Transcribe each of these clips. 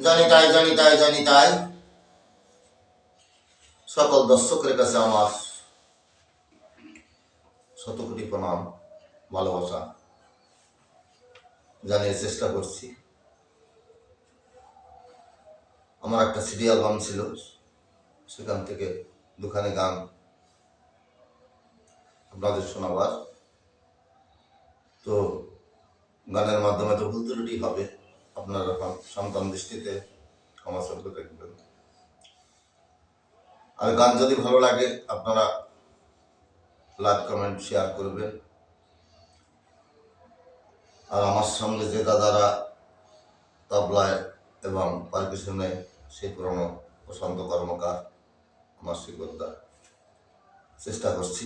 জানি তাই সকল দর্শকের কাছে আমার শতকোটি প্রণাম, ভালোবাসা জানিয়ে চেষ্টা করছি। আমার একটা সিরিয়াল গান ছিল, সেখান থেকে দুখানে গান আপনাদের শোনাবার। তো গানের মাধ্যমে তো ভুল ত্রুটি হবে, আপনারা সন্তান দৃষ্টিতে ক্ষমা চলতে দেখবেন। আর গান যদি ভালো লাগে আপনারা লাইক, কমেন্ট, শেয়ার করবেন। আর আমার সঙ্গে যে দাদারা তবলায় এবং পারকুশনে, সেই পুরনো প্রশান্ত কর্মকার, আমার শিকদার, চেষ্টা করছি।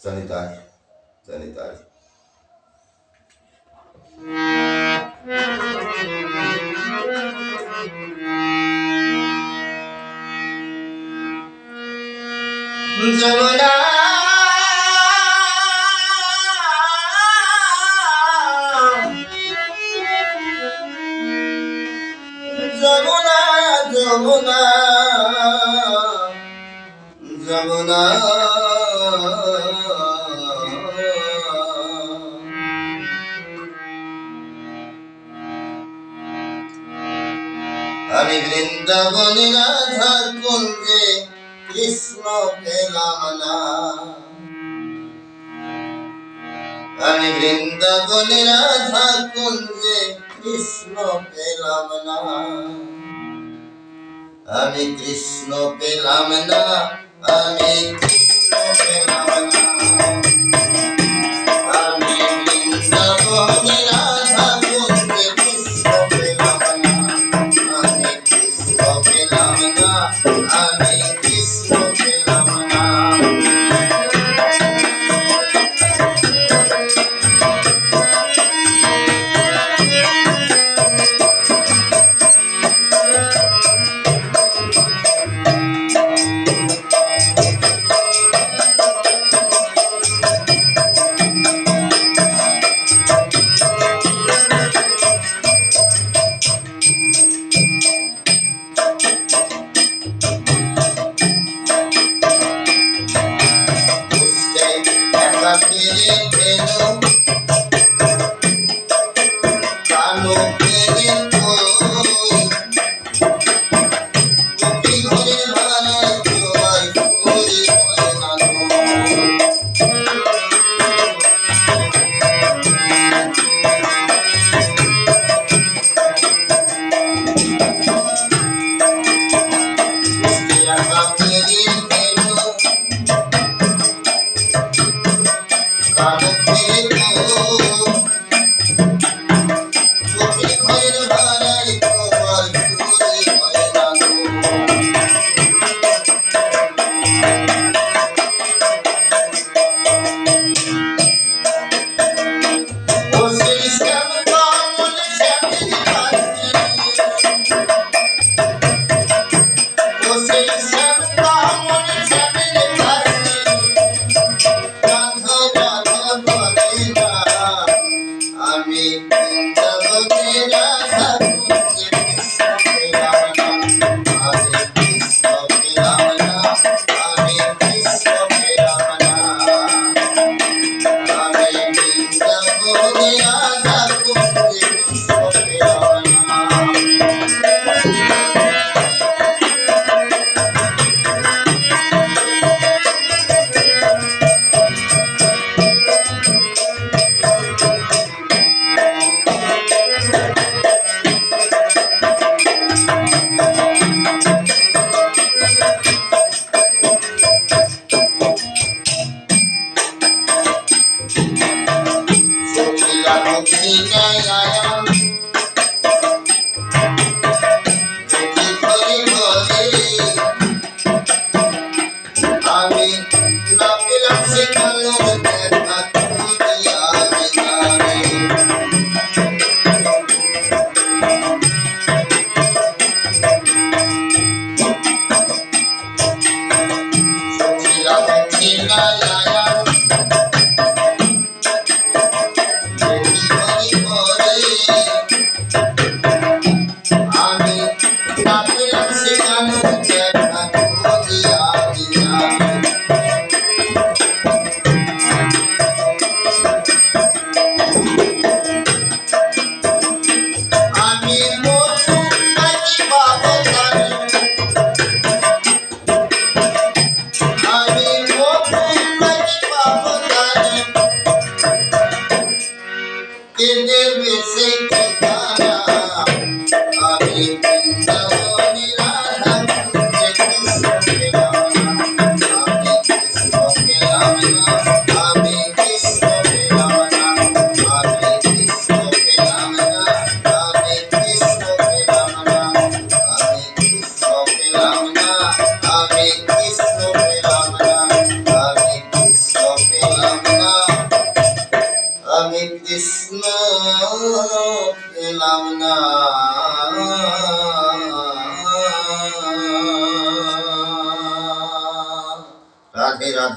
জানি তাই যমুনা যমুনা যমুনা যমুনা আমি বৃন্দাবনে রাধা কুঞ্জে কৃষ্ণ পেলাম না। আমি বৃন্দাবনে রাধা কুঞ্জে কৃষ্ণ পেলাম না। আমি কৃষ্ণ পেলাম না, আমি কৃষ্ণ পেলাম না। আমি বৃন্দাবনে রাধা কুঞ্জে কৃষ্ণ পেলাম না। আমি কৃষ্ণ পেলাম না, আমি কৃষ্ণ পেলাম না। সেই ঠিকানা আমি বৃন্দাবনে রাধা কুঞ্জে কৃষ্ণ পেলাম না, আমি কৃষ্ণ পেলাম না, আমি কৃষ্ণ পেলাম না, আমি কৃষ্ণ পেলাম না, আমি কৃষ্ণ পেলাম না, আমি কৃষ্ণ পেলাম না, আমি কৃষ্ণ পেলাম না, আমি কৃষ্ণ পেলাম না, আমি কৃষ্ণ পেলাম না। রাধে রাধে।